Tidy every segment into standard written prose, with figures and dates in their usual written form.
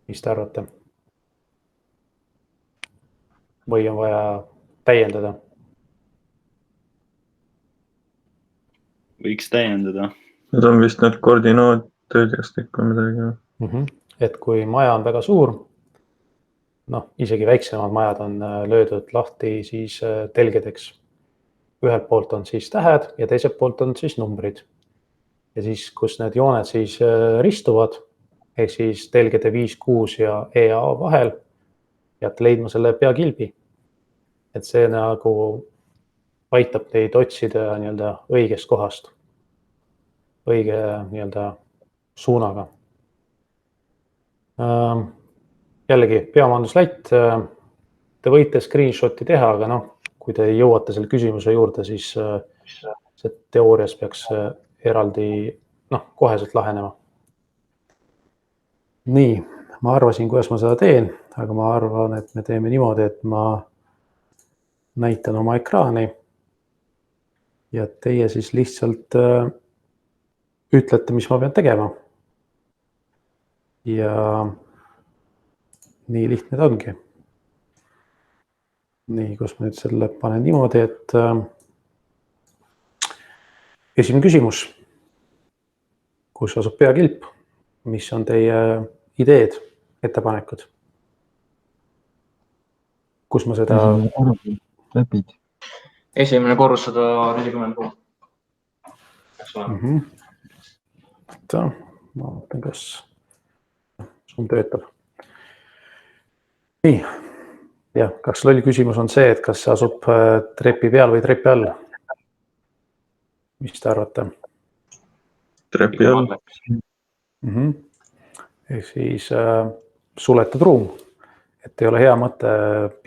Mis te arvate? Või on vaja täiendada? Võiks täiendada. Need on vist need koordinaattöödest ikka midagi. Et kui maja on väga suur, isegi väiksemad majad on löödud lahti siis telgedeks. Ühelt poolt on siis tähed ja teiselt poolt on siis numbrid. Ja siis, kus need jooned siis ristuvad, ehk siis telgede 5, 6 ja EA vahel, peate leidma selle peakilbi. Et see nagu aitab teid otsida nii-öelda õigest kohast, õige nii-öelda suunaga. Jällegi, peamajanduslätt, te võite screenshoti teha, aga kui te jõuate selle küsimuse juurde, siis see teoorias peaks eraldi koheselt lahenema. Nii, ma arvasin, kuidas ma seda teen, aga ma arvan, et me teeme niimoodi, et ma näitan oma ekraani ja teie siis lihtsalt ütlete, mis ma pean tegema. Ja nii lihtne ta ongi. Nii, kus ma nüüd selle panen niimoodi, et esimene küsimus. Kus asub peakilp? Mis on teie ideed, ettepanekud? Kus ma seda... Läpid. Esimene korrus 140 pool. Ma vaatan, kas sun töötab. Nii. Jah, kas loll küsimus on see, et kas see asub trepi peal või trepi all? Mis te arvate? Trepi all. Ehk siis suletud ruum, et ei ole hea mõte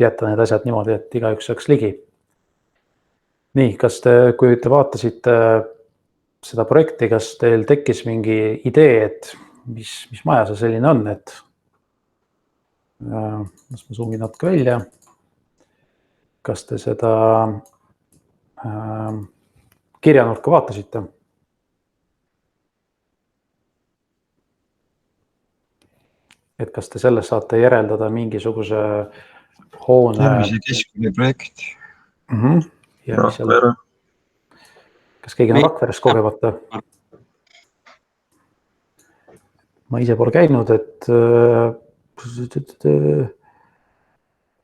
jätta need asjad niimoodi, et igaüks saaks ligi. Nii, kas te, kui te vaatasite seda projekti, kas teil tekkis mingi idee, et mis maja see selline on, et ma zoomin natuke välja. Kas te seda kirjanurka vaatasite? Et kas te sellest saate järeldada mingisuguse hoone... Tervise keskune projekt. Ja kas keegi on Rakveres kogemata? Ma ise pole käinud, et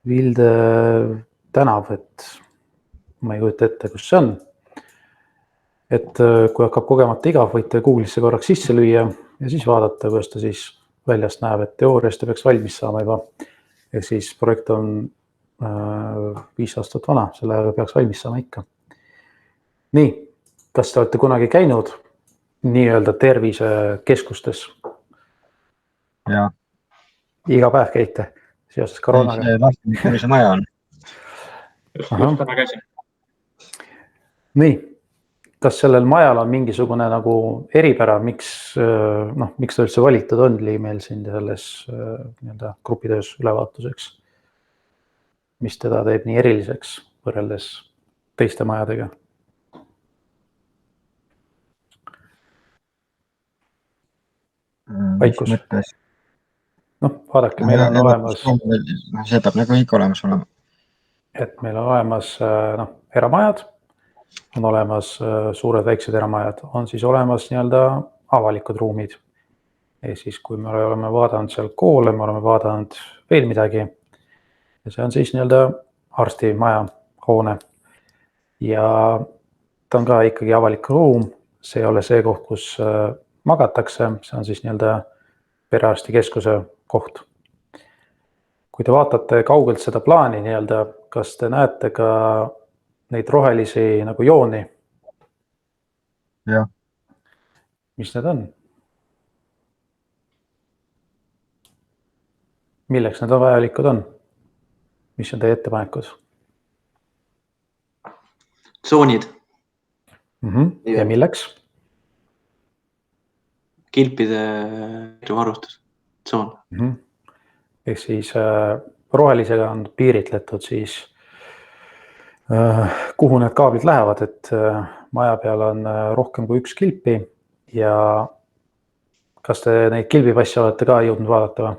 Vilde tänav, et ma ei kujuta ette, kus see on. Et kui hakkab kogemata igav, võite Google'isse korraks sisse lüüa ja siis vaadata, kuidas ta siis väljast näeb, et teooriast ta peaks valmis saama juba. Ja siis projekt on 5 aastat vana, selle peaks valmis saama ikka. Nii, kas te olete kunagi käinud nii-öelda tervisekeskustes? Ja. Iga päev käite seoses koroonaga? See lahti, mis see maja on. Just täna käisin. Nii, kas sellel majal on mingisugune nagu eripära, miks ta üldse valitud on meil siin selles grupitöös ülevaatuseks? Mis teda teeb nii eriliseks võrreldes teiste majadega? Vaikus. Vaadake, meil on olemas... See peab nagu ikka olemas olema. Et meil on olemas eramajad, on olemas suured väiksed eramajad, on siis olemas nii-öelda avalikud ruumid. Ja siis, kui me oleme vaadanud seal koole, me oleme vaadanud veel midagi. Ja see on siis nii-öelda arstimaja hoone. Ja ta on ka ikkagi avalik ruum, see ei ole see koht, kus magatakse, see on siis nii-öelda perearstikeskuse koht. Kui te vaatate kaugelt seda plaani nii-öelda, kas te näete ka neid rohelisi nagu jooni? Jah. Mis need on? Milleks need on vajalikud on? Mis on teie ettepanekud? Tsoonid. Ja milleks? Kilpide varustus. Tsoon. Ehk siis rohelisega on piiritletud siis, kuhu need kaablid lähevad, et maja peal on rohkem kui üks kilpi ja kas te neid kilbipasse olete ka jõudnud vaadata?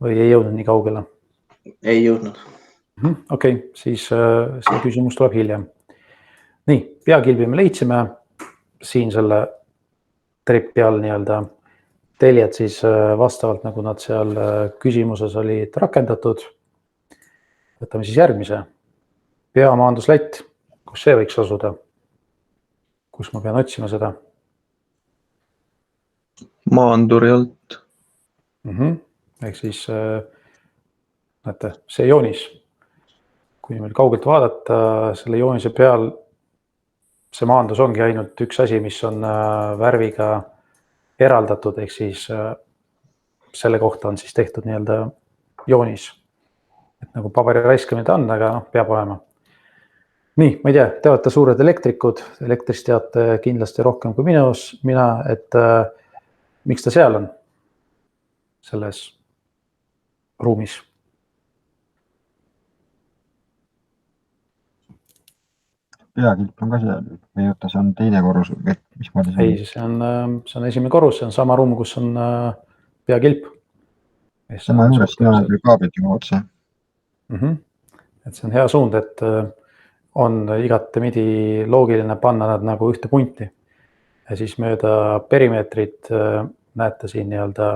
või ei jõudnud nii kaugele? Ei jõudnud. Okei, siis see küsimus tuleb hiljem. Nii, peakilbi me leidsime siin selle trepi all nii-öelda teljed siis vastavalt, nagu nad seal küsimuses olid rakendatud. Võtame siis järgmise. Peamaanduslätt, kus see võiks asuda? Kus ma pean otsima seda? Maanduri alt. Ehk siis näete, see joonis, kui meil kaugelt vaadata, selle joonise peal see maandus ongi ainult üks asi, mis on värviga eraldatud, ehk siis selle kohta on siis tehtud nii-öelda joonis. Et nagu paberi raiskamine on, aga peab olema. Nii, ma ei tea, te olete suured elektrikud, elektrist teate kindlasti rohkem kui mina, et miks ta seal on selles ruumis? Peakilp on ka seal või oota, see on teine korrus, mis moodi see on? Ei, see on esimene korrus, see on sama ruum, kus on peakilp. Sama juures, siin on küll kaablit juba otse. Et see on hea suund, et on igatepidi loogiline panna nad nagu ühte punti. Ja siis mööda perimeetrit näete siin nii-öelda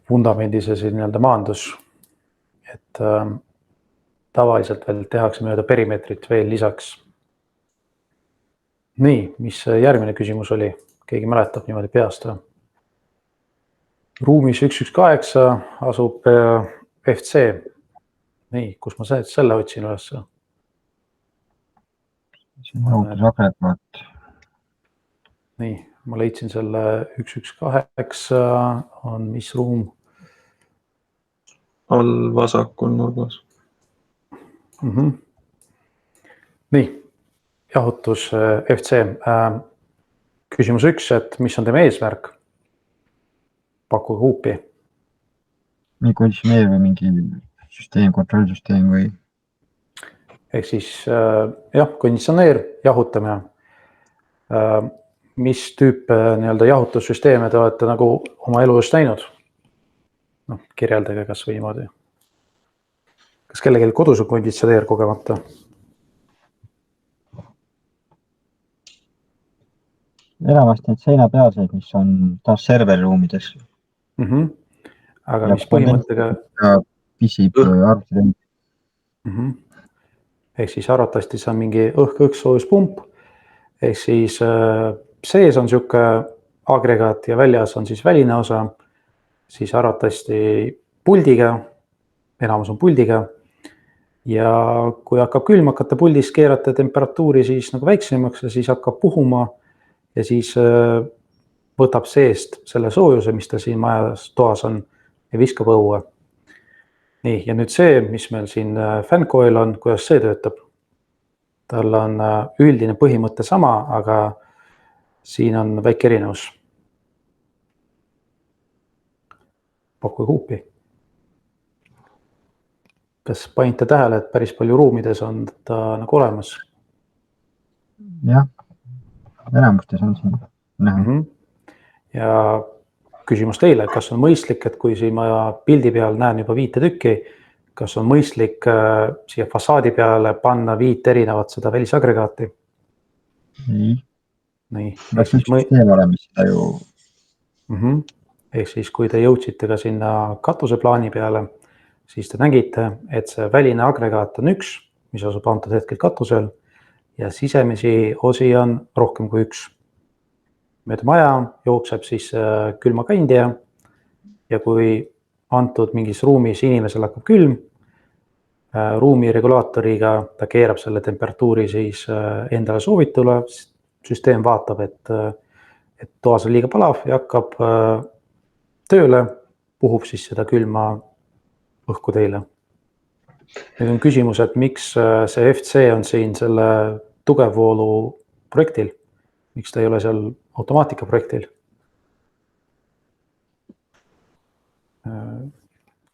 vundamendis ja siin nii-öelda maandus. Et tavaliselt veel tehakse mööda perimeetrit veel lisaks. Nii, mis järgmine küsimus oli? Keegi mäletab niimoodi peast? Ruumis 118 asub FC. Nii, kus ma selle otsin üles? See on rakendatud. Nii, ma leidsin selle 118 on mis ruum? All vasakul nurgas. Nii, jahutus FC. Küsimus 1, et mis on tema eesmärk? Pakkuge huupi. Mingi konditsioneer või mingi süsteem, kontrollsüsteem või? Ehk siis jah, konditsioneer, jahutamine. Mis tüüp nii-öelda jahutussüsteeme te olete nagu oma elu just näinud? No, kirjeldage kas või niimoodi. Kas kellelgi kodus on konditsioneer kogemata? Enamasti need seinapealseid, mis on taas serveriruumides. Aga mis põhimõttega? Pisib arvutid. Ehk siis arvatavasti see on mingi õhk-soojus-pump. Ehk siis sees on siuke agregaat ja väljas on siis väline osa. Siis arvatavasti puldiga, enamus on puldiga. Ja kui hakkab külm, hakkate puldis keerata temperatuuri siis nagu väiksemaks ja siis hakkab puhuma ja siis võtab seest selle soojuse, mis ta siin majas toas on ja viskab õue. Nii, ja nüüd see, mis meil siin fancoil on, kuidas see töötab? Tal on üldine põhimõte sama, aga siin on väike erinevus. Pakkuge huupi. Kas panite tähele, et päris palju ruumides on ta nagu olemas? Jah, enamustes on siin näha. Ja küsimus teile, kas on mõistlik, et kui siin ma pildi peal näen juba 5 tükki, kas on mõistlik siia fassaadi peale panna 5 erinevat seda välisagregaati? Nii. Peaks üks süsteem olema seda ju. Ehk siis, kui te jõudsite ka sinna katuseplaani peale, siis te nägite, et see väline agregaat on üks, mis asub antud hetkel katusel ja sisemisi osi on rohkem kui üks. Mööda maja jookseb siis külmakandja ja kui antud mingis ruumis inimesel hakkab külm, ruumi regulaatoriga ta keerab selle temperatuuri siis endale soovitule, süsteem vaatab, et toas on liiga palav ja hakkab tööle, puhub siis seda külma õhku teile. Nüüd on küsimus, et miks see FC on siin selle tugevvoolu projektil, miks ta ei ole seal automaatika projektil?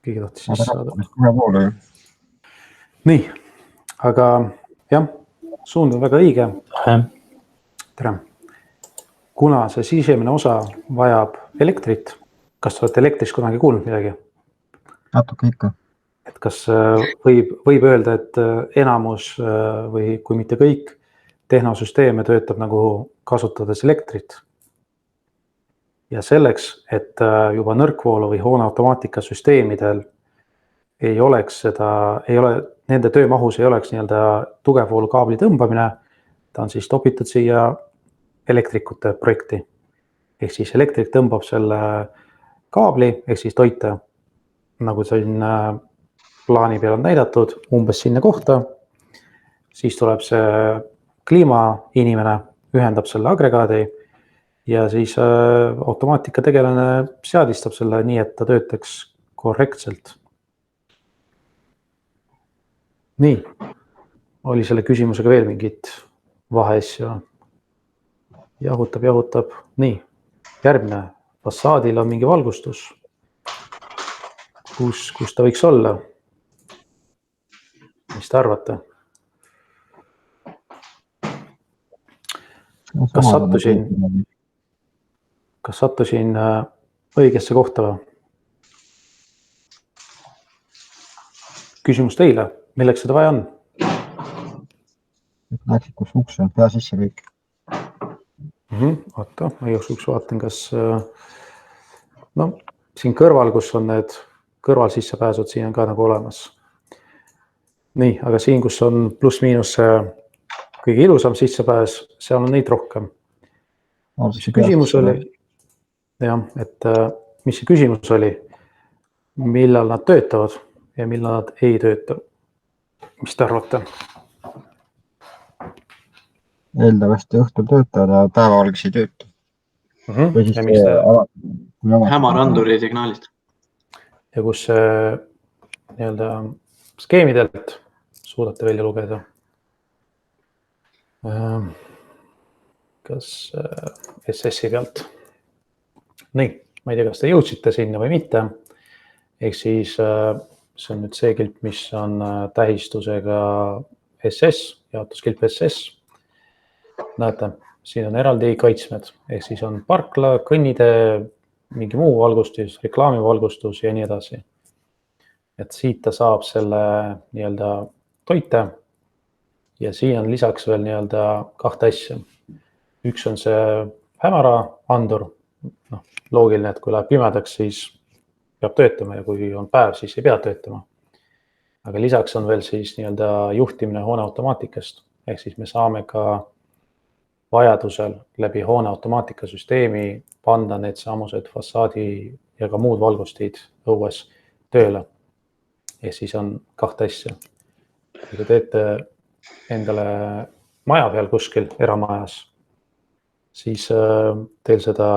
Keegi tahtis siis saada. Nii, aga jah, suund on väga õige. Tere. Kuna see sisemine osa vajab elektrit, kas te olete elektrist kunagi kuulnud midagi? natuke ikka. et kas võib öelda, et enamus või kui mitte kõik tehnosüsteeme töötab nagu kasutades elektrit. Ja selleks, et juba nõrkvoolu või hoone automaatikasüsteemidel ei oleks nende töömahus ei oleks nii-öelda tugevvoolu kaabli tõmbamine, ta on siis topitud siia elektrikute projekti. Ehk siis elektrik tõmbab selle kaabli, ehk siis toite, nagu siin plaani peal on näidatud, umbes sinna kohta. Siis tuleb see kliimainimene, ühendab selle agregaadi ja siis automaatika tegelane seadistab selle nii, et ta töötaks korrektselt. Nii, oli selle küsimusega veel mingit vaheasju? Jahutab. Nii, järgmine. Fassaadil on mingi valgustus. Kus ta võiks olla? Mis te arvate? Kas sattusin õigesse kohta või? Küsimus teile, milleks seda vaja on? Näeksid, kus uks on, pea sisse kõik. Oota, ma igaks vaatan, kas siin kõrval, kus on need kõrval sissepääsud, siin on ka nagu olemas. Nii, aga siin, kus on pluss-miinus kõige ilusam sissepääs, seal on neid rohkem. Mis see küsimus oli? Jah, et mis see küsimus oli? Millal nad töötavad ja millal nad ei tööta? Mis te arvate? Eeldavasti õhtul töötavad ja päevavalgis ei tööta. Hämaranduri signaalid. Ja kus nii-öelda skeemidelt suudate välja lugeda? Kas SS-i pealt? Nii, ma ei tea, kas te jõudsite sinna või mitte. Ehk siis see on nüüd see kilp, mis on tähistusega SS, jaotuskilp SS. Näete, siin on eraldi kaitsmed, ehk siis on parkla, kõnnitee, mingi muu valgustus, reklaamivalgustus ja nii edasi. Et siit ta saab selle nii-öelda toite ja siin on lisaks veel nii-öelda kahte asja. Üks on see hämara andur, loogiline, et kui läheb pimedaks, siis peab töötama ja kui on päev, siis ei pea töötama. Aga lisaks on veel siis nii-öelda juhtimine hoone automaatikast, ehk siis me saame ka vajadusel läbi hoone automaatikasüsteemi panna need samused fassaadi ja ka muud valgustid õues tööle. Ehk siis on kahte asja. Kui te teete endale maja peal kuskil eramajas, siis teil seda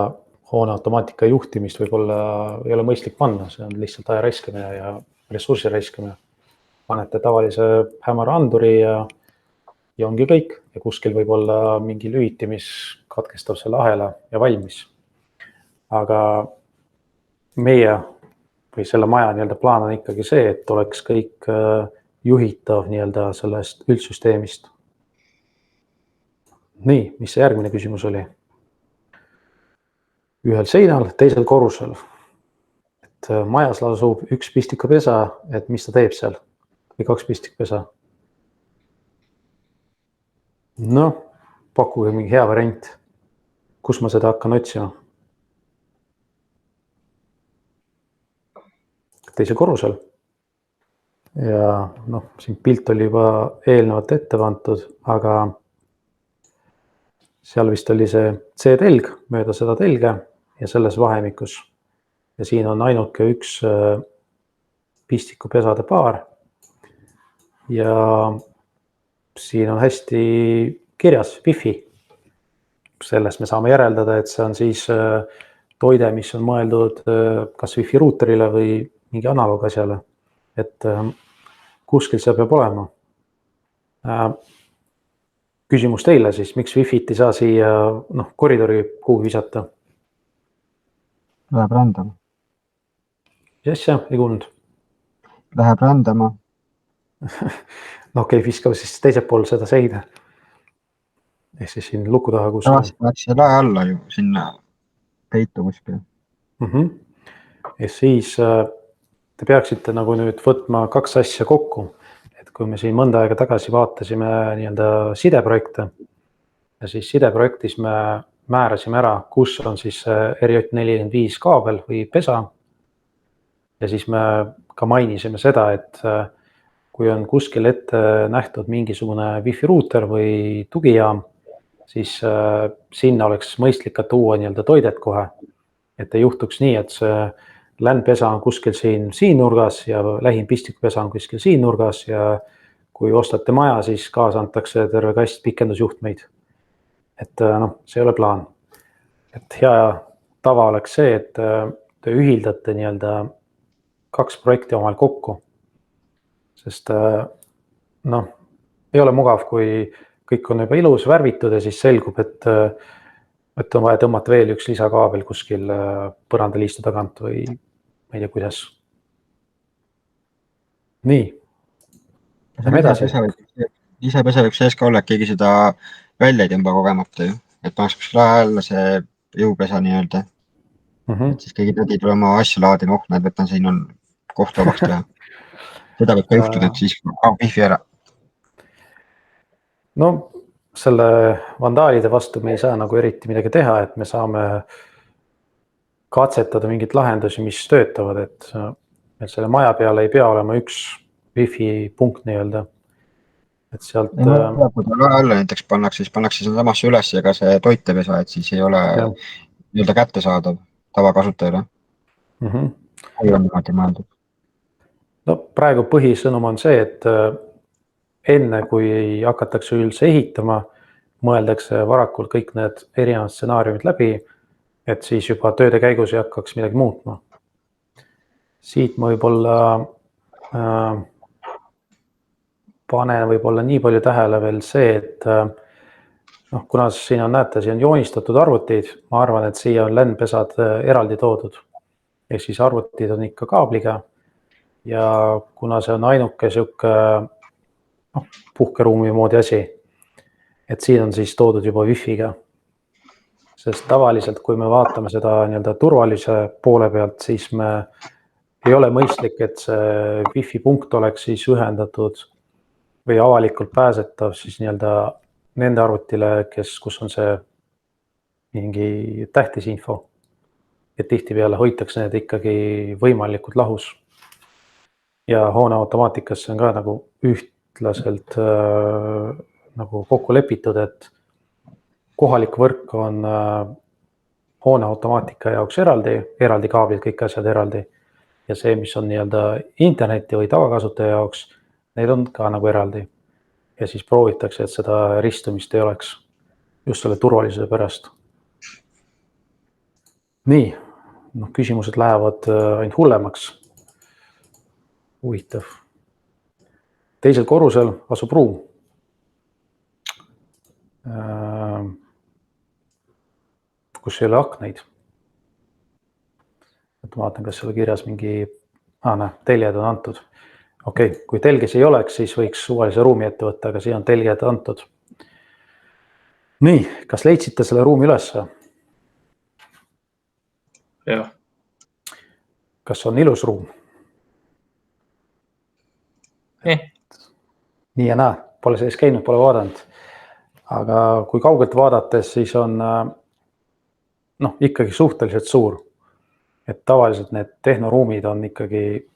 hoone automaatika juhtimist võib-olla ei ole mõistlik panna, see on lihtsalt aja raiskamine ja ressursi raiskamine. Panete tavalise hämara anduri ja ongi kõik ja kuskil võib olla mingi lüliti, mis katkestab selle ahela ja valmis. Aga meie või selle maja nii-öelda plaan on ikkagi see, et oleks kõik juhitav nii-öelda sellest üldsüsteemist. Nii, mis see järgmine küsimus oli? Ühel seinal, teisel korrusel. Et majas lasub üks pistikupesa, et mis ta teeb seal? Või kaks pistikupesa? No, pakkuge mingi hea variant. Kus ma seda hakkan otsima? Teisel korrusel. Ja siin pilt oli juba eelnevalt ette vantud, aga seal vist oli see C-telg mööda seda telge ja selles vahemikus. Ja siin on ainuke üks pistikupesade paar. Ja siin on hästi kirjas Wi-Fi. Sellest me saame järeldada, et see on siis toide, mis on mõeldud kas Wi-Fi ruuterile või mingi analoog asjale. Et kuskil see peab olema. Küsimus teile siis, miks Wi-Fit ei saa siia koridori kuhu visata? Läheb rändama. Mis asja? Ei kuulnud? Läheb rändama. Okei, viskab siis teisel pool seda seina. Ehk siis siin luku taha kus... Läks see lae alla ju sinna peitu kuskil. Ja siis te peaksite nagu nüüd võtma kaks asja kokku, et kui me siin mõnda aega tagasi vaatasime nii-öelda sideprojekte ja siis sideprojektis me määrasime ära, kus on siis RJ45 kaabel või pesa. Ja siis me ka mainisime seda, et kui on kuskil ette nähtud mingisugune Wi-Fi ruuter või tugijaam, siis sinna oleks mõistlik ka tuua nii-öelda toidet kohe. Et ei juhtuks nii, et see LAN-pesa on kuskil siin nurgas ja lähim pistikupesa on kuskil siin nurgas ja kui ostate maja, siis kaasa antakse terve kast pikendusjuhtmeid. Et see ei ole plaan. Et hea tava oleks see, et te ühildate nii-öelda kaks projekti omalt kokku. Sest ei ole mugav, kui kõik on juba ilus värvitud ja siis selgub, et on vaja tõmmata veel üks lisakaabel kuskil põrandaliistu tagant või ma ei tea, kuidas. Nii. Lisapesa võib sees ka olla, et keegi seda välja ei tõmba kogemata ju. Et paneks kuskil alla see jõupesa nii-öelda. Et siis keegi tõdi tule oma asja laadima, näed, võtan siin on koht vabaks teha. Seda võib ka juhtuda, et siis kaob Wi-Fi ära. No selle vandaalide vastu me ei saa nagu eriti midagi teha, et me saame katsetada mingit lahendusi, mis töötavad, et selle maja peale ei pea olema üks Wi-Fi punkt nii-öelda. Et sealt... Kui alla näiteks pannakse, siis pannakse seda samasse üles ja ka see toitepesa, et siis ei ole nii-öelda kättesaadav tavakasutajale. Ei on niimoodi mõeldud. No praegu põhisõnum on see, et enne kui hakatakse üldse ehitama, mõeldakse varakult kõik need erinevad stsenaariumid läbi, et siis juba tööde käigus ei hakkaks midagi muutma. Siit ma võib-olla panen võib-olla nii palju tähele veel see, et kuna siin on, näete, siin on joonistatud arvutid, ma arvan, et siia on LAN-pesad eraldi toodud. Ehk siis arvutid on ikka kaabliga ja kuna see on ainuke siuke puhkeruumi moodi asi, et siin on siis toodud juba Wi-Figa. Sest tavaliselt, kui me vaatame seda nii-öelda turvalise poole pealt, siis me ei ole mõistlik, et see Wi-Fi punkt oleks siis ühendatud või avalikult pääsetav siis nii-öelda nende arvutile, kus on see mingi tähtis info. Et tihti peale hoitakse need ikkagi võimalikult lahus. Ja hoone automaatikasse on ka nagu ühtlaselt nagu kokku lepitud, et kohalik võrk on hoone automaatika jaoks eraldi kaablid, kõik asjad eraldi. Ja see, mis on nii-öelda interneti või tavakasutaja jaoks, need on ka nagu eraldi. Ja siis proovitakse, et seda ristumist ei oleks just selle turvalisuse pärast. Nii, küsimused lähevad ainult hullemaks. Huvitav. Teisel korrusel asub ruum. Kus ei ole akneid. Et vaatan, kas seal kirjas mingi teljed on antud. Okei, kui telgis ei oleks, siis võiks suvalise ruumi ette võtta, aga siin on teljed antud. Nii, kas leidsite selle ruumi üles? Jah. Kas on ilus ruum? Nii ja näe, pole sees käinud, pole vaadanud. Aga kui kaugelt vaadates, siis on ikkagi suhteliselt suur. Et tavaliselt need tehnoruumid on ikkagi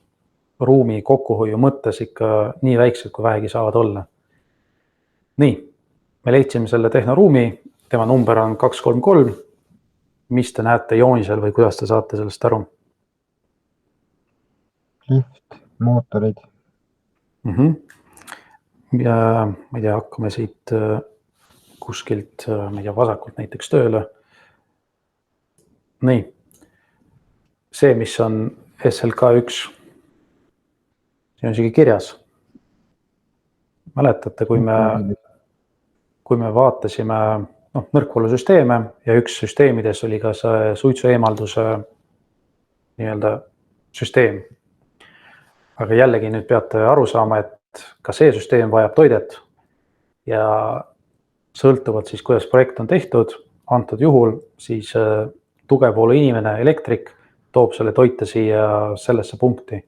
ruumi kokkuhoiu mõttes ikka nii väiksed, kui vähegi saavad olla. Nii, me leidsime selle tehnoruumi, tema number on 233. Mis te näete joonisel või kuidas te saate sellest aru? Lift, mootorid. Ja ma ei tea, hakkame siit kuskilt, ma ei tea, vasakult näiteks tööle. Nii, see, mis on SLK1, see on isegi kirjas. Mäletate, kui me vaatasime nõrkvalusüsteeme ja üks süsteemides oli ka see suitsu eemalduse nii-öelda süsteem. Aga jällegi nüüd peate aru saama, et ka see süsteem vajab toidet ja sõltuvalt siis, kuidas projekt on tehtud, antud juhul siis tugevvoolu inimene, elektrik, toob selle toite siia sellesse punkti.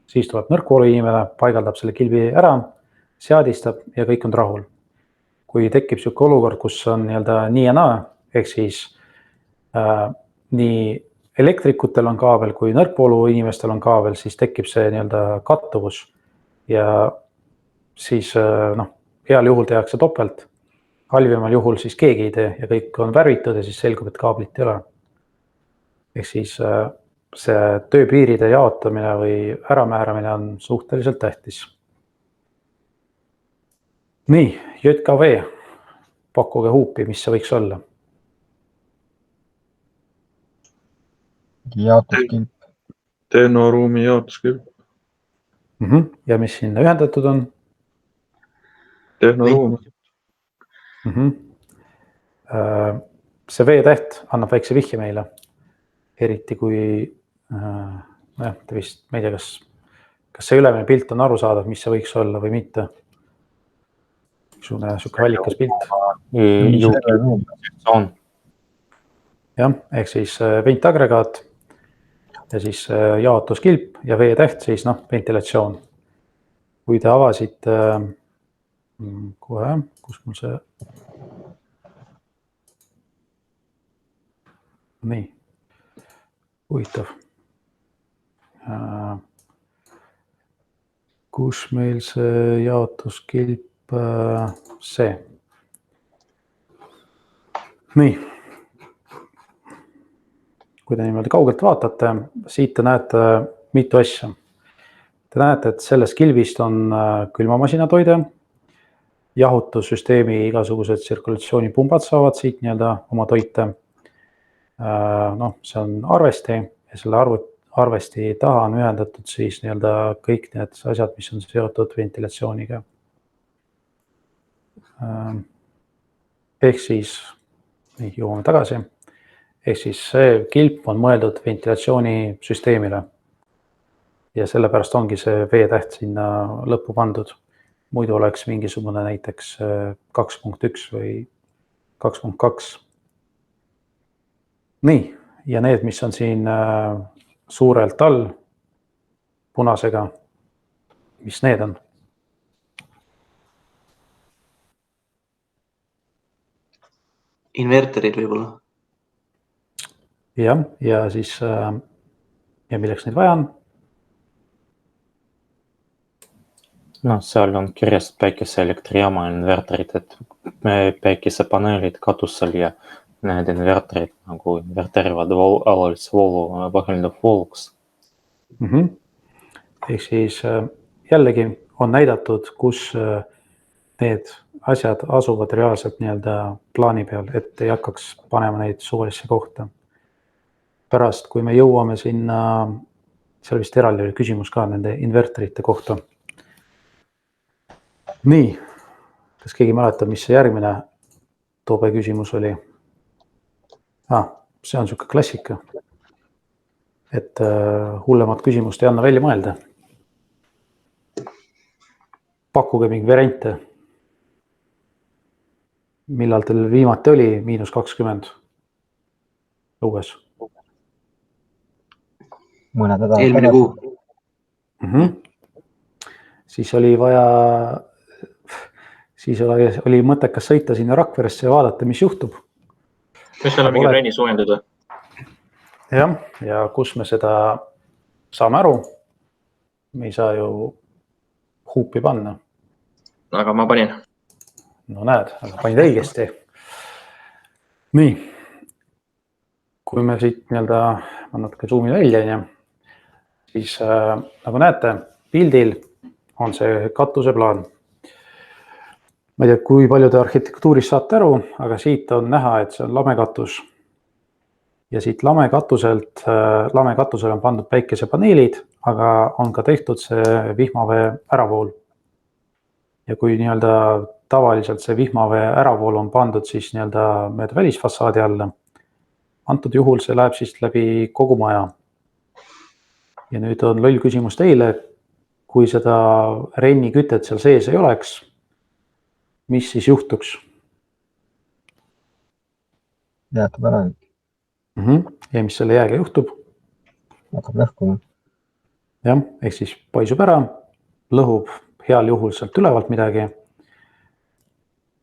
siis tuleb nõrkvoolu inimene, paigaldab selle kilbi ära, seadistab ja kõik on rahul. Kui tekib selline olukord, kus on nii ja naa, ehk siis nii elektrikutel on kaabel kui nõrkvoolu inimestel on kaabel, siis tekib see kattuvus ja siis heal juhul tehakse topelt, halvimal juhul siis keegi ei tee ja kõik on värvitud ja siis selgub, et kaablit ei ole. Ehk siis see tööpiiride jaotamine või äramääramine on suhteliselt tähtis. Nii, JKV, pakkuge huupi, mis see võiks olla? Jaotuskilp. Tehnoruumi jaotuskilp. Ja mis sinna ühendatud on? Tehnoruum. See V-täht annab väikse vihje meile. Eriti kui, te vist, ma ei tea, kas see ülemine pilt on arusaadav, mis see võiks olla või mitte. Suune vallikas pilt. Jah, ehk siis ventagregaat ja siis jaotuskilp ja V-täht, siis ventilatsioon. Kui te avasite, kohe, kus mul see, nii, huvitav. Kus meil see jaotuskilp, see. Nii. Kui te niimoodi kaugelt vaatate, siit te näete mitu asja. Te näete, et sellest kilbist on külmamasinatoide, jahutussüsteemi igasugused tsirkulatsioonipumbad saavad siit oma toite. See on arvesti ja selle arvesti taha on ühendatud siis kõik need asjad, mis on seotud ventilatsiooniga. Ehk siis, jõuame tagasi. Ehk siis see kilp on mõeldud ventilatsioonisüsteemile ja sellepärast ongi see V-täht sinna lõppu pandud. Muidu oleks mingisugune näiteks 2.1 või 2.2. Nii, ja need, mis on siin suurelt all punasega, mis need on? Inverterid võib-olla. Jah, ja siis, ja milleks neid vaja on? Seal on kirjas päikeseelektrijaama inverterid, et päikesepaneelid katusel ja need inverterid nagu inverterivad alalise voolu vaheline vooluks. Ehk siis jällegi on näidatud, kus need asjad asuvad reaalselt plaani peal, et ei hakkaks panema neid suvalisse kohta. Pärast, kui me jõuame sinna, seal vist eraldi oli küsimus ka nende inverterite kohta. Nii, kas keegi mäletab, mis see järgmine Toobe küsimus oli? See on selline klassika, et hullemat küsimust ei anna välja mõelda. Pakkuge mingi variante. Millal teil viimati oli -20 õues? Eelmine kuu. Siis oli vaja, siis oli mõttekas sõita sinna Rakveresse ja vaadata, mis juhtub. Kas seal on mingi trenni soojendada? Jah, ja kus me seda saame aru? Me ei saa ju huupi panna. Aga ma panin. No näed, aga panid õigesti. Nii, kui me siit ma natuke zoomin välja, siis nagu näete, pildil on see katuseplaan. Ma ei tea, kui palju te arhitektuuris saate aru, aga siit on näha, et see on lamekatus. Ja siit lamekatusele on pandud päikesepaneelid, aga on ka tehtud see vihmavee äravool. Ja kui tavaliselt see vihmavee äravool on pandud siis mööda välisfassaadi alla, antud juhul see läheb siis läbi kogu maja. Ja nüüd on loll küsimus teile, kui seda rennikütet seal sees ei oleks, mis siis juhtuks? Jäätab ära. Ja mis selle jääga juhtub? Hakkab lõhkuma. jah, ehk siis paisub ära, lõhub heal juhul sealt ülevalt midagi.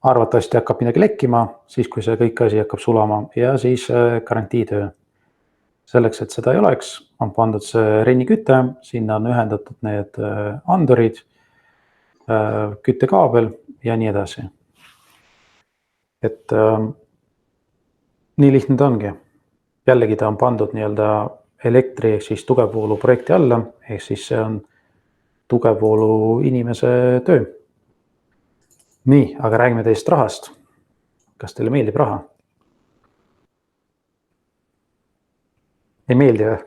Arvatavasti hakkab midagi lekkima, siis kui see kõik asi hakkab sulama ja siis garantiitöö. Selleks, et seda ei oleks, on pandud see renniküte, sinna on ühendatud need andurid, küttekaabel ja nii edasi. Et nii lihtne ta ongi. Jällegi ta on pandud nii-öelda elektri ehk siis tugevvoolu projekti alla, ehk siis see on tugevvoolu inimese töö. Nii, aga räägime teist rahast. Kas teile meeldib raha? Ei meeldi või?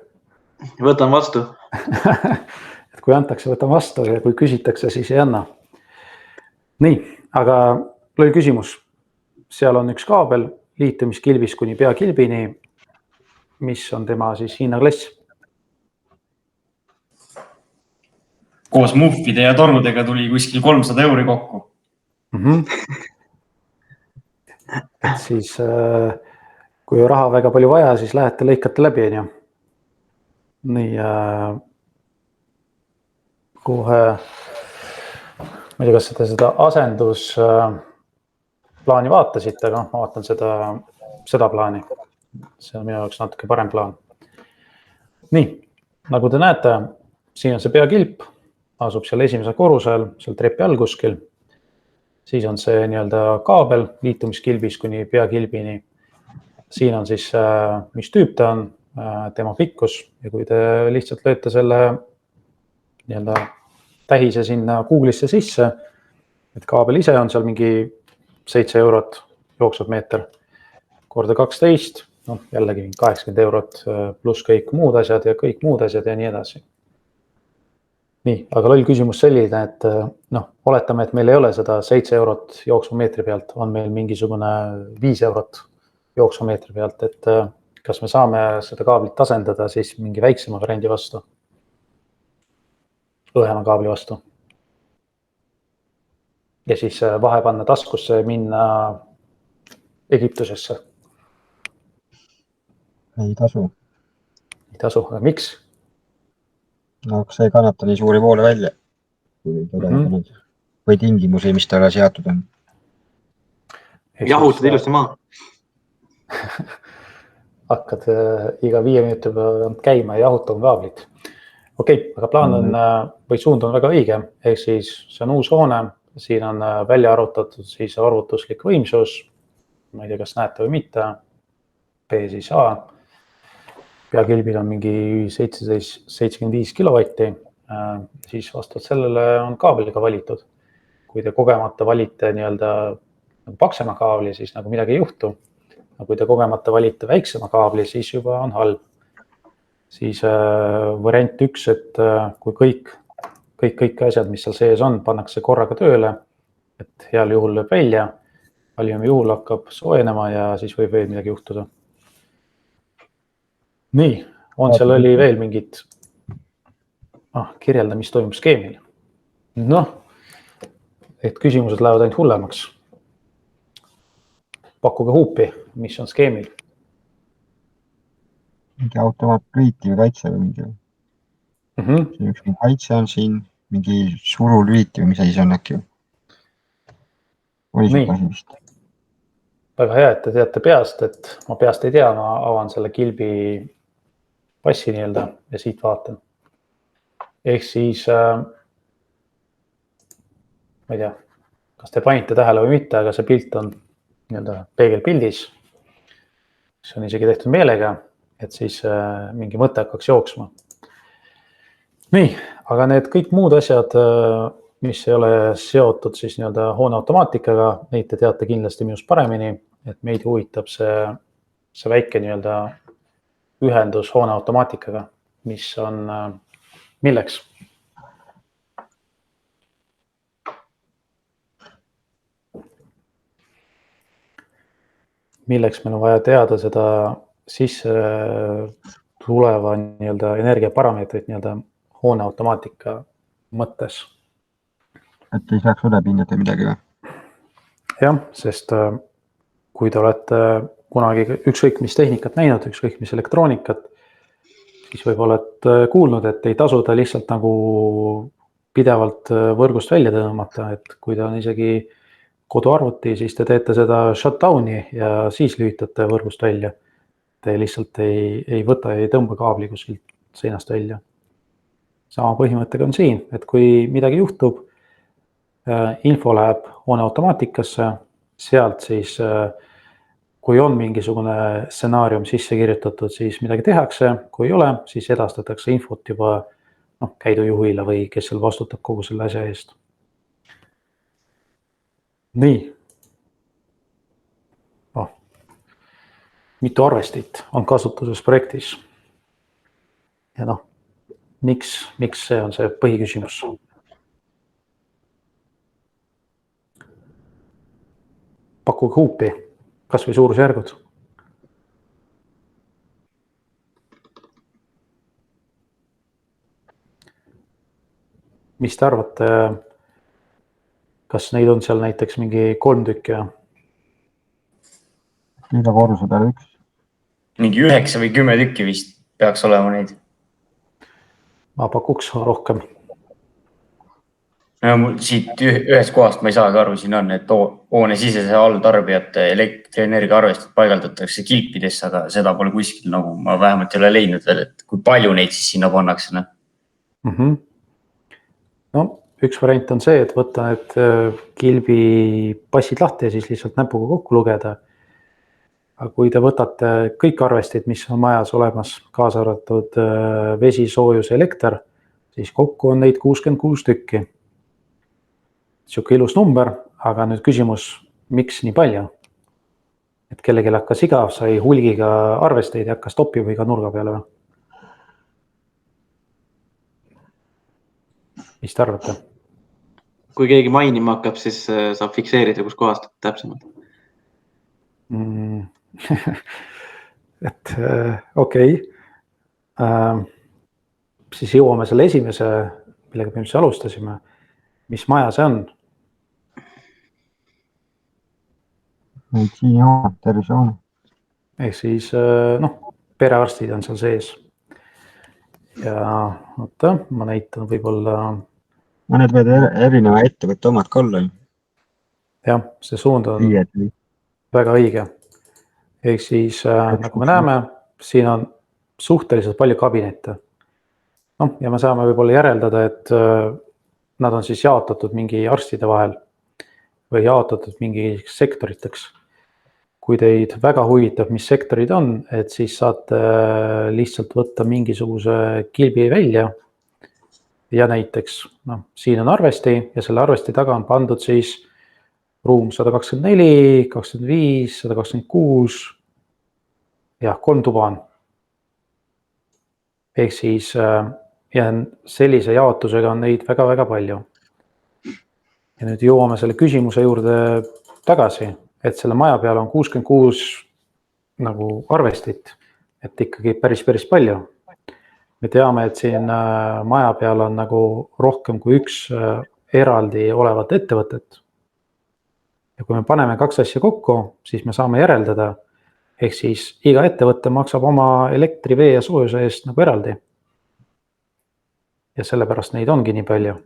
Võtan vastu. Et kui antakse, võtan vastu ja kui küsitakse, siis ei anna. Nii, aga lõi küsimus. Seal on üks kaabel liitumiskilbis kuni peakilbini, mis on tema siis hinnaklass. Koos muffide ja torudega tuli kuskil 300 € kokku. Et siis kui raha väga palju vaja, siis lähete lõikate läbi. Nii, kohe, ma ei tea, kas seda asendusplaani vaatasite, aga ma vaatan seda plaani. See on minu jaoks natuke parem plaan. Nii, nagu te näete, siin on see peakilp, asub seal esimesel korrusel, seal trepi all kuskil. Siis on see nii-öelda kaabel liitumiskilbis kuni peakilbini. Siin on siis, mis tüüp ta on, tema pikkus ja kui te lihtsalt lööte selle nii-öelda tähise sinna Google'isse sisse, et kaabel ise on seal mingi 7 € jooksvad meeter korda 12, jällegi 80 € pluss kõik muud asjad ja nii edasi. Nii, aga loll küsimus selline, et oletame, et meil ei ole seda 7 € jooksva meetri pealt, on meil mingisugune 5 € jooksva meetri pealt, et kas me saame seda kaablit asendada siis mingi väiksema variandi vastu, õhema kaabli vastu. Ja siis vahe panna taskusse minna Egiptusesse. Ei tasu. Ei tasu, aga miks? No see ei kannata nii suuri voole välja või tingimusi, mis talle seatud on. Jahutad ilusti maa. Hakkad iga 5 minuti peale käima ja jahutama kaablit. Okei, aga plaan on või suund on väga õige, ehk siis see on uus hoone, siin on välja arvutatud siis arvutuslik võimsus, ma ei tea, kas näete või mitte, P siis A, peakilbil on mingi 75 kilovatti, siis vastavalt sellele on kaabeliga valitud. Kui te kogemata valite nii-öelda paksema kaabli, siis nagu midagi ei juhtu. Aga kui te kogemata valite väiksema kaabli, siis juba on halb. Siis variant 1, et kui kõik asjad, mis seal sees on, pannakse korraga tööle, et heal juhul lööb välja, halvim juhul hakkab soojenema ja siis võib veel midagi juhtuda. Nii, seal oli veel mingid kirjelda, mis toimub skeemil. Et küsimused lähevad ainult hullemaks. Pakkuge huupi, mis on skeemil. Mingi automaatlüiti või kaitse või mingi. Üks kaitse on siin, mingi surulüiti või mis asi see on äkki. Nii. Väga hea, et te teate peast, et ma peast ei tea, ma avan selle kilbi passi nii-öelda ja siit vaatan. Ehk siis, ma ei tea, kas te panite tähele või mitte, aga see pilt on nii-öelda peegelpildis. See on isegi tehtud meelega, et siis mingi mõte hakkaks jooksma. Nii, aga need kõik muud asjad, mis ei ole seotud siis nii-öelda hoone automaatikaga, neid te teate kindlasti minust paremini, et meid huvitab see väike nii-öelda ühendus hoone automaatikaga, mis on milleks? Milleks meil on vaja teada seda sisse tuleva nii-öelda energiaparameetrit nii-öelda hoone automaatika mõttes. Et ei saaks üle pinnata midagi või? Jah, sest kui te olete kunagi ükskõik mis tehnikat näinud, ükskõik mis elektroonikat, siis võib-olla oled kuulnud, et ei tasu ta lihtsalt nagu pidevalt võrgust välja tõmmata, et kui ta on isegi koduarvuti, siis te teete seda shutdown'i ja siis lülitate võrgust välja. Te lihtsalt ei võta ja ei tõmba kaabli kuskilt seinast välja. Sama põhimõttega on siin, et kui midagi juhtub, info läheb hoone automaatikasse, sealt siis kui on mingisugune stsenaarium sisse kirjutatud, siis midagi tehakse, kui ei ole, siis edastatakse infot juba käidujuhile või kes seal vastutab kogu selle asja eest. Nii. Mitu arvestit on kasutuses projektis? Ja miks see on see põhiküsimus? Pakuge huupi, kas või suurusjärgud. Mis te arvate, kas neid on seal näiteks mingi 3 tükki? Iga korruse peale 1. Mingi 9 või 10 tükki vist peaks olema neid. Ma pakuks rohkem. Siit ühest kohast ma ei saagi aru, siin on, et hoone sisese alltarbijate elektrienergia arvestid paigaldatakse kilpidesse, aga seda pole kuskil, nagu ma vähemalt ei ole leidnud veel, et kui palju neid siis sinna pannakse. No, üks variant on see, et võtta need kilbi passid lahti ja siis lihtsalt näpuga kokku lugeda. Aga kui te võtate kõik arvestid, mis on majas olemas, kaasa arvatud vesi, soojus, elekter, siis kokku on neid 66 tükki. Siuke ilus number, aga nüüd küsimus, miks nii palju? Et kellelgi hakkas igav, sai hulgiga arvesteid ja hakkas topi või ka nurga peale või? Mis te arvate? Kui keegi mainima hakkab, siis saab fikseerida, kus kohast täpsemalt. Et okei. Siis jõuame selle esimese, millega me üldse alustasime. Mis maja see on? Meditsiinihoone, tervisehoone. Ehk siis perearstid on seal sees. Ja oota, ma näitan võib-olla. Mõned võid erineva ettevõtte omad ka olla. Jah, see suund on väga õige. Ehk siis nagu me näeme, siin on suhteliselt palju kabinette. Ja me saame võib-olla järeldada, et nad on siis jaotatud mingi arstide vahel või jaotatud mingi sektoriteks. Kui teid väga huvitab, mis sektorid on, et siis saate lihtsalt võtta mingisuguse kilbi välja ja näiteks siin on arvesti ja selle arvesti taga on pandud siis ruum 124, 25, 126 ja 3 tuba on. Ehk siis ja sellise jaotusega on neid väga-väga palju. Ja nüüd jõuame selle küsimuse juurde tagasi, et selle maja peal on 66 nagu arvestit, et ikkagi päris palju. Me teame, et siin maja peal on nagu rohkem kui üks eraldi olevat ettevõtet. Ja kui me paneme 2 asja kokku, siis me saame järeldada, ehk siis iga ettevõte maksab oma elektri, vee ja soojuse eest nagu eraldi. Ja sellepärast neid ongi nii palju.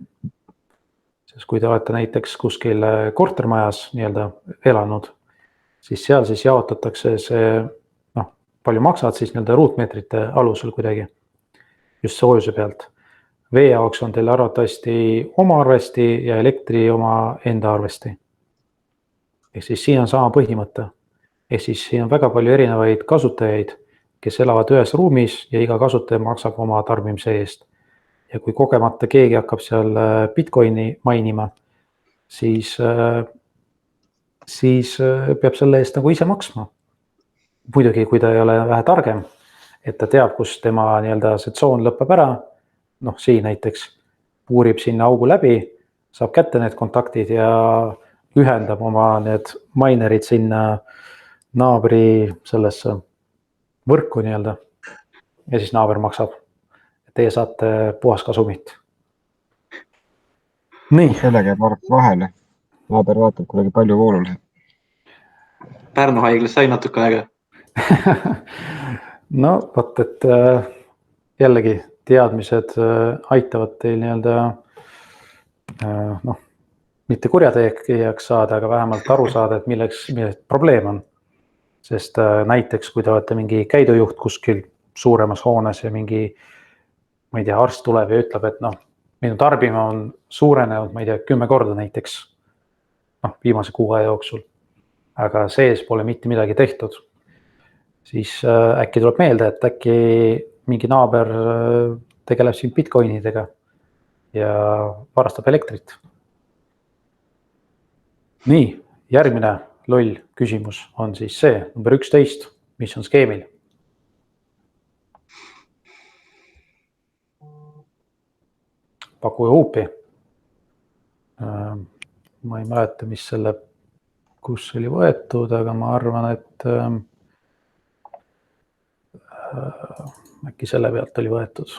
Sest kui te olete näiteks kuskil kortermajas nii-öelda elanud, siis seal siis jaotatakse see, palju maksad siis nii-öelda ruutmeetrite alusel kuidagi, just soojuse pealt. Vee jaoks on teil arvatavasti oma arvesti ja elektri oma enda arvesti. Ehk siis siin on sama põhimõte. Ehk siis siin on väga palju erinevaid kasutajaid, kes elavad ühes ruumis ja iga kasutaja maksab oma tarbimise eest. Ja kui kogemata keegi hakkab seal Bitcoini mainima, siis peab selle eest nagu ise maksma. Muidugi, kui ta ei ole vähe targem, et ta teab, kus tema nii-öelda see tsoon lõppeb ära, siin näiteks puurib sinna augu läbi, saab kätte need kontaktid ja ühendab oma need minerid sinna naabri sellesse võrku nii-öelda ja siis naaber maksab. Teie saate puhas kasumit. Nii. Sellega jääb arvaks vahele. Naaber vaatab, kuidagi palju voolu läheb. Pärnu haiglas sai natuke aega. No, võt, et jällegi teadmised aitavad teil nii-öelda mitte kurjategijaks saada, aga vähemalt aru saada, et milleks probleem on. Sest näiteks, kui te olete mingi käidujuht kuskil suuremas hoones ja mingi, ma ei tea, arst tuleb ja ütleb, et minu tarbima on suurenenud, ma ei tea, 10 korda näiteks viimase 6 aja jooksul, aga sees pole mitte midagi tehtud, siis äkki tuleb meelde, et äkki mingi naaber tegeleb siin bitcoinidega ja varastab elektrit. Nii, järgmine loll küsimus on siis see, number 11, mis on skeemil? Pakuja huupi. Ma ei mäleta, kus oli võetud, aga ma arvan, et äkki selle pealt oli võetud.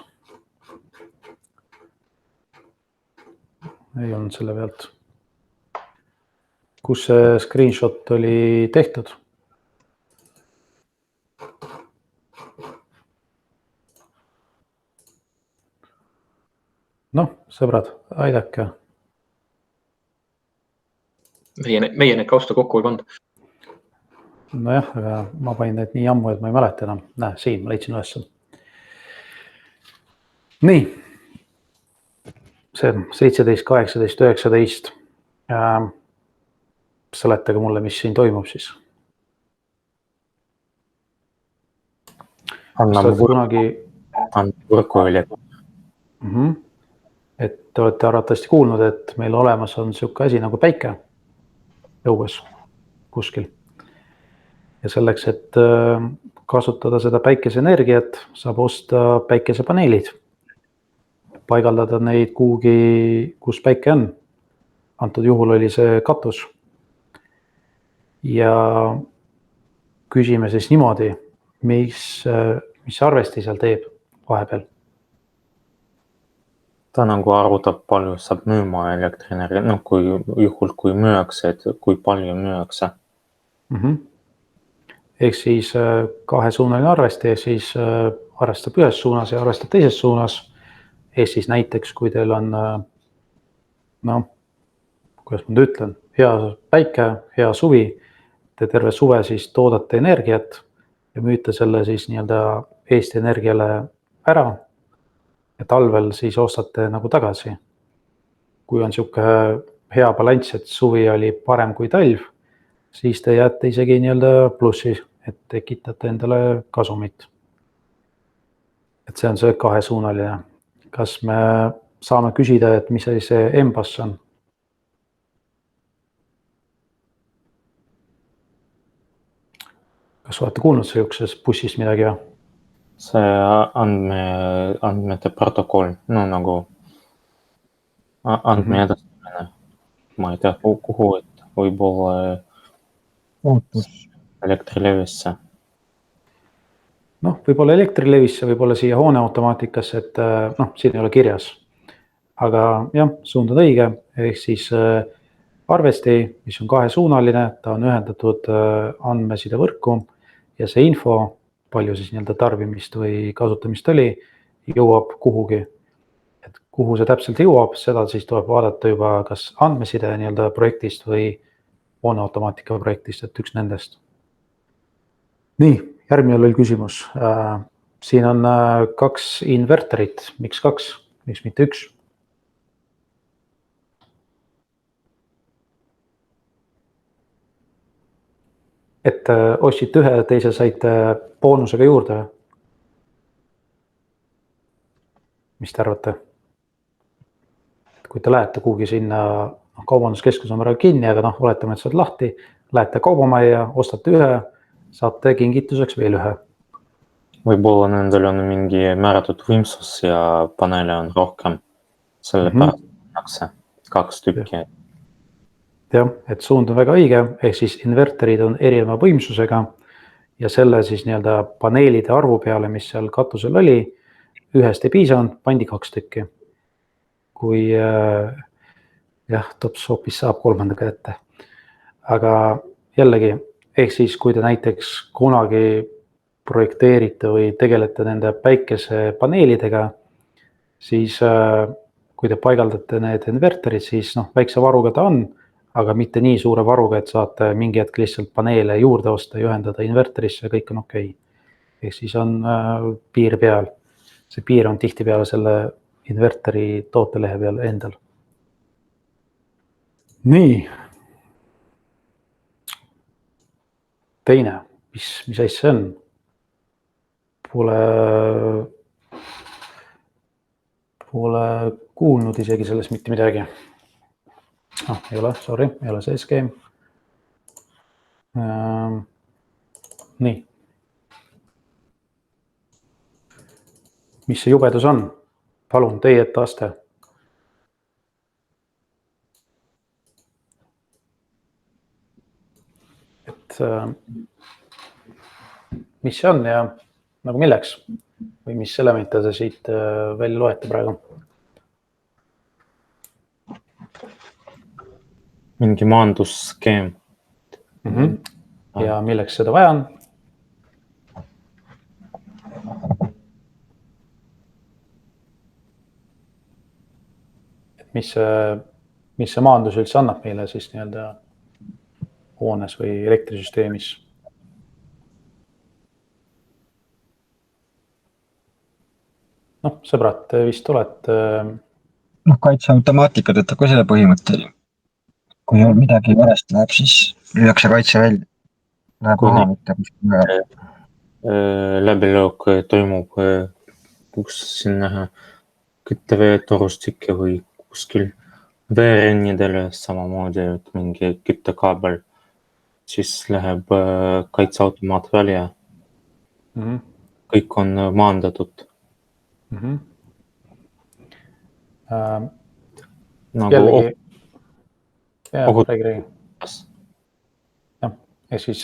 Ei olnud selle pealt. Kus see screenshot oli tehtud? Sõbrad, aidake. Meie need kausta kokku ei pannud. Nojah, aga ma panin need nii ammu, et ma ei mäleta enam. Näe, siin ma leidsin üles. Nii. See 17, 18, 19. Seletage mulle, mis siin toimub siis. Anna võrku oli. Et te olete arvatavasti kuulnud, et meil olemas on siuke asi nagu päike õues kuskil. Ja selleks, et kasutada seda päikeseenergiat, saab osta päikesepaneelid. Paigaldada neid kuhugi, kus päike on. Antud juhul oli see katus. Ja küsime siis niimoodi, mis arvesti seal teeb vahepeal. Ta nagu arvutab, palju saab müüma elektrienergia, kui müüakse, et kui palju müüakse. Ehk siis kahesuunaline arvesti, ehk siis arvestab ühes suunas ja arvestab teises suunas. Ehk siis näiteks, kui teil on, kuidas ma ütlen, hea päike, hea suvi, te terve suve siis toodate energiat ja müüte selle siis nii-öelda Eesti Energiale ära. Ja talvel siis ostate nagu tagasi. Kui on siuke hea balanss, et suvi oli parem kui talv, siis te jääte isegi nii-öelda plussi, et tekitate endale kasumit. Et see on see kahesuunaline. Kas me saame küsida, et mis see EMBAS on? Kas olete kuulnud sellises bussis midagi? See andmete protokoll, nagu andme edastamine. Ma ei tea, kuhu, et võib-olla elektrilevisse. Võib-olla elektrilevisse, võib-olla siia hooneautomaatikasse, et siin ei ole kirjas. Aga jah, suund on õige, ehk siis arvesti, mis on kahesuunaline, ta on ühendatud andmesidevõrku ja see info, palju siis nii-öelda tarbimist või kasutamist oli, jõuab kuhugi. Et kuhu see täpselt jõuab, seda siis tuleb vaadata juba kas andmeside nii-öelda projektist või hooneautomaatika projektist, et üks nendest. Nii, järgmine oli küsimus. Siin on 2 inverterit. Miks 2? Miks mitte 1? Et ostsite ühe, teise saite boonusega juurde. Mis te arvate? Kui te lähete kuhugi sinna, kaubanduskeskus on praegu kinni, aga oletame, et saad lahti, lähete kaubamajja, ostate ühe, saate kingituseks veel ühe. Võib-olla nendel on mingi määratud võimsus ja paneele on rohkem. Selle pärast 2 tükki. Jah, et suund on väga õige, ehk siis inverterid on erineva võimsusega ja selle siis nii-öelda paneelide arvu peale, mis seal katusel oli, ühest ei piisanud, pandi 2 tükki. Kui tops hoopis saab 3. kätte. Aga jällegi, ehk siis kui te näiteks kunagi projekteerite või tegelete nende päikesepaneelidega, siis kui te paigaldate need inverterid, siis väikse varuga ta on, aga mitte nii suure varuga, et saate mingi hetk lihtsalt paneele juurde osta ja ühendada inverterisse ja kõik on okei. Ehk siis on piir peal. See piir on tihtipeale selle inverteri tootelehe peal endal. Nii. Teine, mis asja see on? Pole kuulnud isegi sellest mitte midagi. Ei ole, sorry, ei ole see skeem. Nii. Mis see jubedus on? Palun, teie ette aste. Mis see on ja nagu milleks? Või mis elemente te siit välja loete praegu? Mingi maandusskeem. Ja milleks seda vaja on? Mis see maandus üldse annab meile siis nii-öelda hoones või elektrisüsteemis? Sõbrad, te vist olete... Kaitseautomaatika töötab ka selle põhimõttel. Kui midagi valesti läheb, siis lüüakse kaitse välja. Läheb maha mitte kuskil. Läbilöök toimub, kus siin näha kütteveetorustikke või kuskil veerennidele samamoodi, et mingi küttekaabel, siis läheb kaitseautomaat välja. Kõik on maandatud. Jällegi, ja siis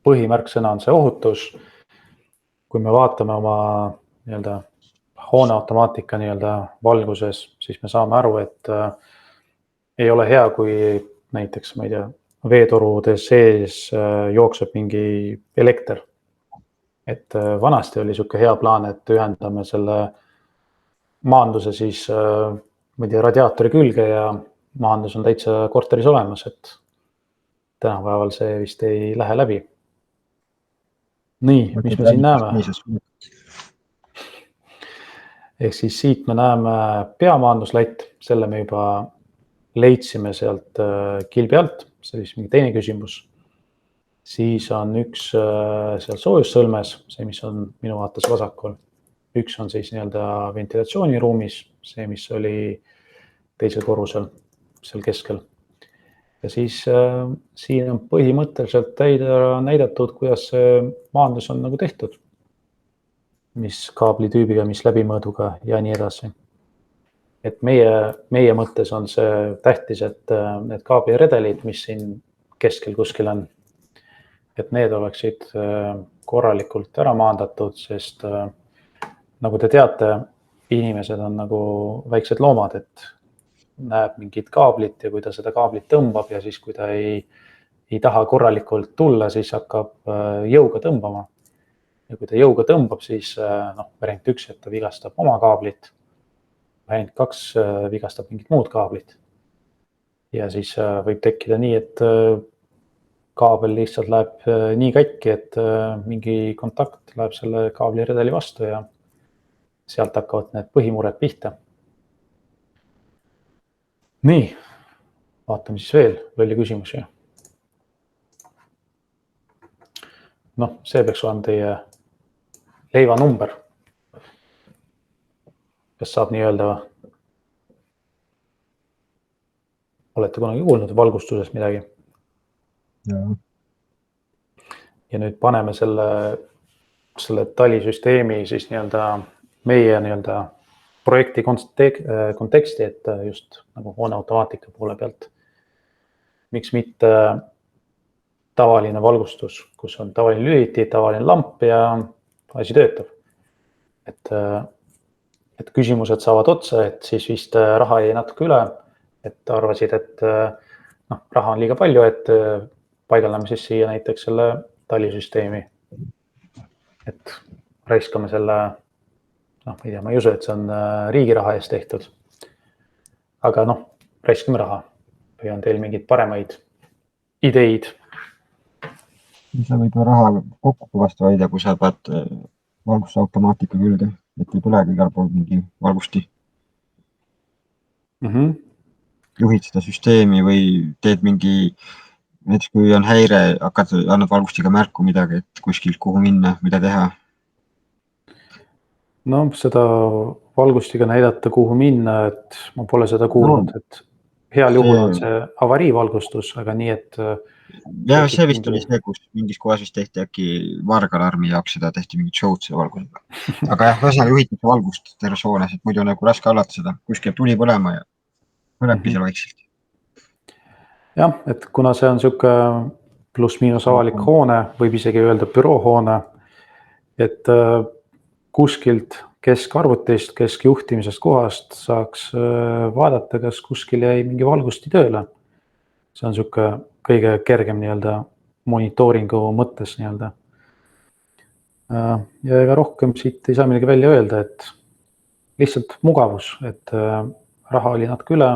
põhimärksõna on see ohutus. Kui me vaatame oma hoone automaatika valguses, siis me saame aru, et ei ole hea, kui näiteks, ma ei tea, veetorude sees jookseb mingi elekter. Et vanasti oli siuke hea plaan, et ühendame selle maanduse siis radiaatori külge ja maandus on täitsa korteris olemas, et tänapäeval see vist ei lähe läbi. Nii, mis me siin näeme? Ehk siis siit me näeme peamaanduslätt, selle me juba leidsime sealt kilbi alt, see oli mingi teine küsimus. Siis on üks seal soojussõlmes, see, mis on minu vaates vasakul. Üks on siis ventilatsiooniruumis, see, mis oli teisel korrusel, seal keskel. Ja siis siin on põhimõtteliselt näidatud, kuidas see maandus on tehtud. Mis kaablitüübiga, mis läbimõõduga ja nii edasi. Et meie mõttes on see tähtis, et need kaabliredelid, mis siin keskel kuskil on, et need oleksid korralikult ära maandatud, sest nagu te teate, inimesed on nagu väiksed loomad, et näeb mingit kaablit ja kui ta seda kaablit tõmbab ja siis kui ta ei taha korralikult tulla, siis hakkab jõuga tõmbama. Ja kui ta jõuga tõmbab, siis variant 1, et ta vigastab oma kaablit. Variant 2 vigastab mingit muud kaablit. Ja siis võib tekkida nii, et kaabel lihtsalt läheb nii katki, et mingi kontakt läheb selle kaabliredeli vastu ja sealt hakkavad need põhimured pihta. Nii, vaatame siis veel lolli küsimusi. See peaks olema teie leivanumber. Kas saab nii öelda? Olete kunagi kuulnud valgustusest midagi? Ja nüüd paneme selle talisüsteemi siis meie projekti konteksti, et just nagu hoone automaatika poole pealt. Miks mitte tavaline valgustus, kus on tavaline lüliti, tavaline lamp ja asi töötab. Et küsimused saavad otsa, et siis vist raha jäi natuke üle, et arvasid, et raha on liiga palju, et paigaldame siis siia näiteks selle talisüsteemi. et raiskame selle, noh, ma ei tea, ma ei usu, et see on riigi raha eest tehtud. Aga noh, raiskame raha või on teil mingeid paremaid ideid? Sa võib raha kokku vastu hoida, kui sa pead valgusautomaatika külge, et ei tulegi igal pool mingi valgusti. Juhid seda süsteemi või teed mingi, näiteks kui on häire, annad valgustiga märku midagi, et kuskilt kuhu minna, mida teha. No seda valgustiga näidata, kuhu minna, et ma pole seda kuulnud, et heal juhul on see avariivalgustus, aga nii, et... Ja see vist oli see, kus mingis kohas vist tehti äkki vargalarmi jaoks seda, tehti mingit show'd selle valgusega. Aga jah, ühesõnaga juhitakse valgust terves hoones, et muidu on nagu raske hallata seda, kuskil tuli põlema ja põlebki seal vaikselt. Jah, et kuna see on siuke pluss-miinus avalik hoone, võib isegi öelda büroohoone, et kuskilt keskarvutist, keskjuhtimisest kohast saaks vaadata, kas kuskil jäi mingi valgusti tööle. See on siuke kõige kergem nii-öelda monitooringu mõttes nii-öelda. Ja ega rohkem siit ei saa midagi välja öelda, et lihtsalt mugavus, et raha oli natuke üle,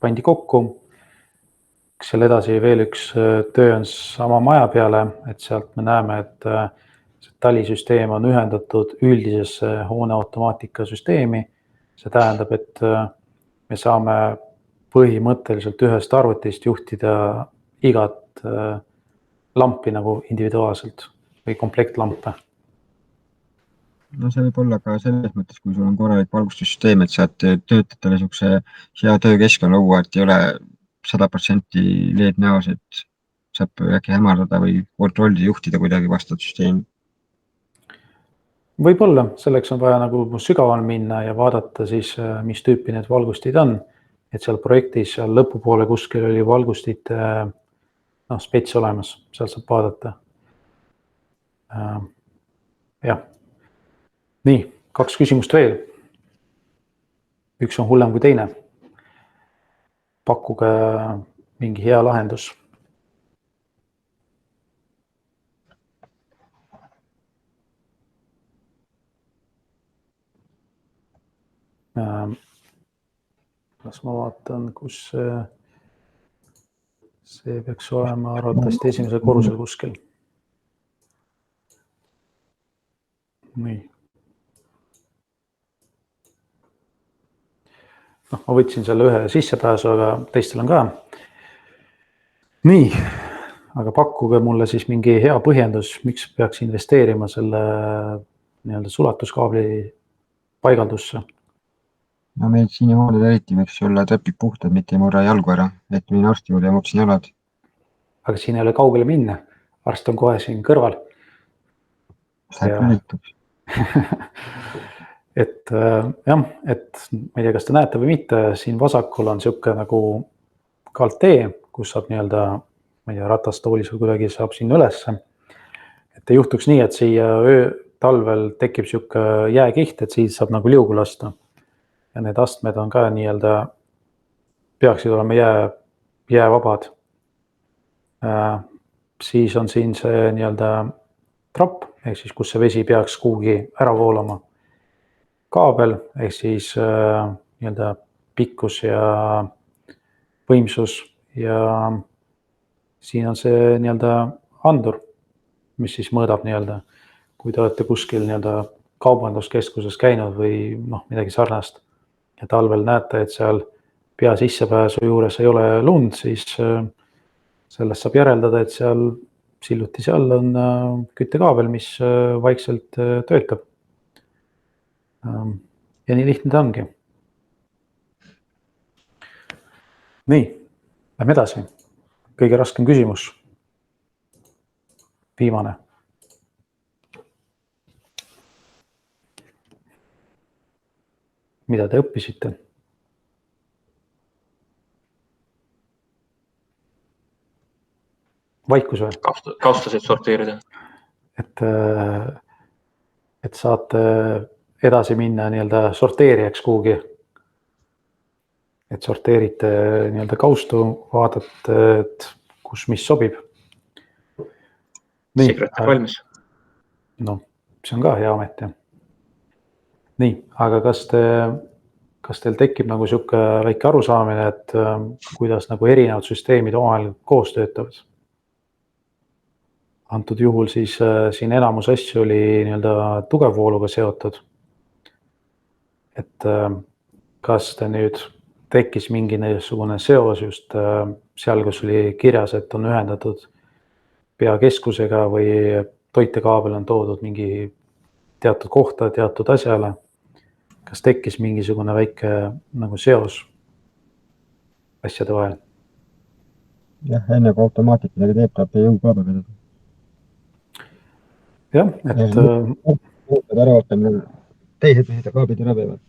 pandi kokku. Seal edasi veel üks töö on sama maja peale, et sealt me näeme, et see talisüsteem on ühendatud üldisesse hoone automaatika süsteemi. See tähendab, et me saame põhimõtteliselt ühest arvutist juhtida igat lampi nagu individuaalselt või komplektlampe. No see võib olla ka selles mõttes, kui sul on korralik valgustussüsteem, et saad töötajatele niisuguse hea töökeskkonna luua, et ei ole 100% LED näos, et saab äkki hämardada või kontrollida juhtida kuidagi vastavat süsteemi. Võib-olla, selleks on vaja nagu sügaval minna ja vaadata siis, mis tüüpi need valgustid on. Et seal projektis seal lõpupoole kuskil oli valgustite spets olemas, seal saab vaadata. Jah. Nii, 2 küsimust veel. Üks on hullem kui teine. Pakkuge mingi hea lahendus. Kas ma vaatan, kus see peaks olema arvatavasti esimesel korrusel kuskil. Nii. Ma võtsin selle ühe sissepääsu, aga teistel on ka. Nii, aga pakkuge mulle siis mingi hea põhjendus, miks peaks investeerima selle nii-öelda sulatuskaabli paigaldusse. No meditsiinihooned eriti võiks olla trepid puhtad, mitte ei murra jalgu ära, et mine arsti juurde ja murtsin jalad. Aga siin ei ole kaugele minna. Arst on kohe siin kõrval. Saab külituks. Et jah, et ma ei tea, kas te näete või mitte, siin vasakul on siuke nagu kaltee, kus saab nii-öelda, ma ei tea, ratastoolis või kuidagi saab sinna ülesse. Et ei juhtuks nii, et siia talvel tekib siuke jääkiht, et siis saab nagu liugu lasta. Ja need astmed on ka nii-öelda, peaksid olema jäävabad. Siis on siin see nii-öelda trapp, ehk siis kus see vesi peaks kuhugi ära voolama. Kaabel, ehk siis nii-öelda pikkus ja võimsus ja siin on see nii-öelda andur, mis siis mõõdab nii-öelda, kui te olete kuskil nii-öelda kaubanduskeskuses käinud või midagi sarnast. Ja talvel näete, et seal pea sissepääsu juures ei ole lund, siis sellest saab järeldada, et seal sillutisi all on küttekaabel, mis vaikselt töötab. Ja nii lihtne ta ongi. Nii, lähme edasi. Kõige raskem küsimus. Viimane. Mida te õppisite? Vaikus või? Kaustasid sorteerida. Et saate edasi minna nii-öelda sorteerijaks kuhugi. Et sorteerite nii-öelda kaustu, vaatate, et kus mis sobib. Secret valmis. No, see on ka hea amet, jah. Nii, aga kas teil tekib nagu sihuke väike arusaamine, et kuidas nagu erinevad süsteemid omavahel koos töötavad? Antud juhul siis siin enamus asju oli nii-öelda tugevvooluga seotud. Et kas te nüüd tekkis mingisugune seos just seal, kus oli kirjas, et on ühendatud peakeskusega või toitekaabel on toodud mingi teatud kohta, teatud asjale. Kas tekkis mingisugune väike nagu seos asjade vahel? jah, enne kui automaatik midagi teeb, tahab jõukaabe vedada. jah, et ära ootame, teised seda kaabid ära veevad.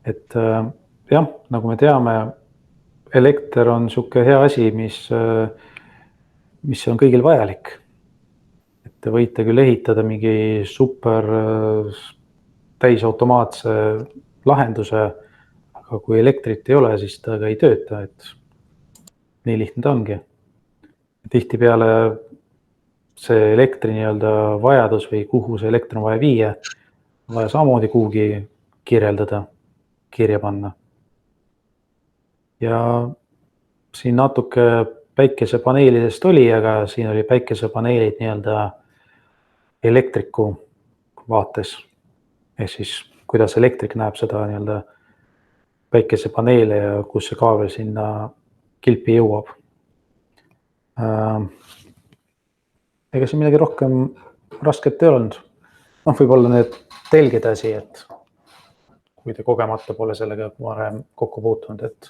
Et jah, nagu me teame, elekter on sihuke hea asi, mis on kõigil vajalik. Et te võite küll ehitada mingi super täisautomaatse lahenduse, aga kui elektrit ei ole, siis ta ka ei tööta, et nii lihtne ta ongi. Tihtipeale see elektri nii-öelda vajadus või kuhu see elektri on vaja viia, on vaja samamoodi kuhugi kirjeldada, kirja panna. Ja siin natuke päikesepaneelidest oli, aga siin oli päikesepaneelid nii-öelda elektriku vaates. Ehk siis, kuidas elektrik näeb seda nii-öelda päikesepaneele ja kus see kaabel sinna kilpi jõuab. Ega siin midagi rohkem rasket ei olnud. Võib-olla need telgide asi, et kui te kogemata pole sellega varem kokku puutunud, et